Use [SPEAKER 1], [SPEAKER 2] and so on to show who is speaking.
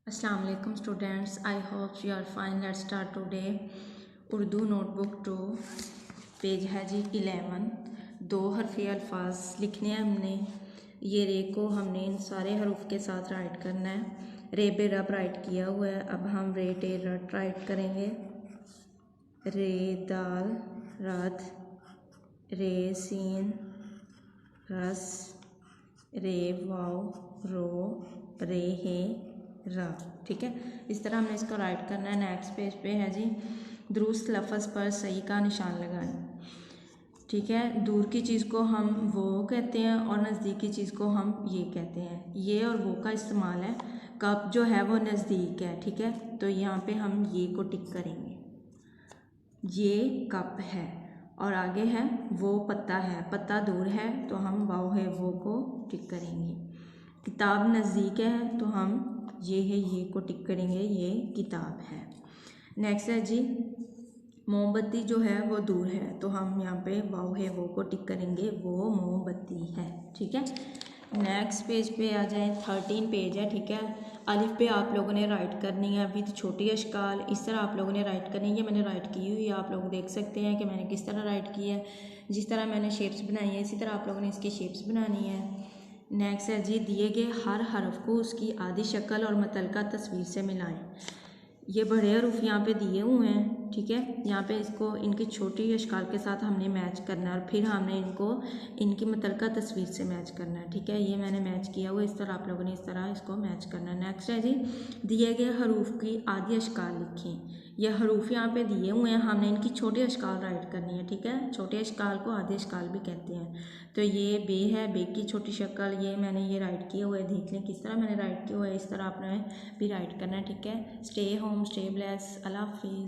[SPEAKER 1] अस्सलाम वालेकुम students, I hope you are fine. Let's start today Urdu notebook 2 page है जी 11। दो हरफी अल्फाज लिखने हैं हमने। ये रे को हमने इन सारे हरूफ के साथ राइट करना है। रे बे रब राइट किया हुआ है, अब हम रे टे रट राइट करेंगे। रे दाल रद, रे सीन रस, रे वाव रो, रे हे रा। ठीक है, इस तरह हमने इसको राइट करना है। नेक्स्ट पेज पे है जी दुरुस्त लफ्ज़ पर सही का निशान लगाएं। ठीक है, दूर की चीज़ को हम वो कहते हैं और नज़दीक की चीज़ को हम ये कहते हैं। ये और वो का इस्तेमाल है। कप जो है वो नज़दीक है, ठीक है, तो यहाँ पे हम ये को टिक करेंगे। ये कप है और आगे है वो पत्ता है, पत्ता दूर है तो हम वाव है वो को टिक करेंगे। किताब नज़दीक है तो हम ये है ये को टिक करेंगे, ये किताब है। नेक्स्ट है जी मोमबत्ती जो है वो दूर है तो हम यहाँ पे वाव है वो को टिक करेंगे, वो मोमबत्ती है। ठीक है, नेक्स्ट पेज पे आ जाए। 13 पेज है। ठीक है, अलिफ पे आप लोगों ने राइट करनी है विद छोटी अशकाल। इस तरह आप लोगों ने राइट करनी है। मैंने राइट की हुई है, आप लोग देख सकते हैं कि मैंने किस तरह राइट की है। जिस तरह मैंने शेप्स बनाई है इसी तरह आप लोगों ने इसकी शेप्स बनानी है। नेक्स्ट है जी दिए गए हर हरफ को उसकी आदि शक्ल और मुतल्लिका तस्वीर से मिलाएं। ये बड़े हरूफ यहाँ पे दिए हुए हैं। ठीक है, यहाँ पे इसको इनकी छोटी अशकाल के साथ हमने मैच करना है और फिर हमने इनको इनकी मुतल्लिका तस्वीर से मैच करना है। ठीक है, ये मैंने मैच किया हुआ, इस तरह आप लोगों ने इस तरह इसको मैच करना है। नेक्स्ट है जी दिए गए हरूफ की आदि अशकाल लिखें। ये हरूफ यहाँ पे दिए हुए हैं, हमने इनकी छोटी अशकाल राइट करनी है। ठीक है, छोटे अशकाल को आधे अशकाल भी कहते हैं। तो ये बे है, बे की छोटी शक्ल ये मैंने ये राइट किया हुआ है। देख लें किस तरह मैंने राइट किया हुआ है, इस तरह आपने भी राइट करना है। ठीक है, स्टे होम, स्टे ब्लेस, अल्लाह हाफिज़।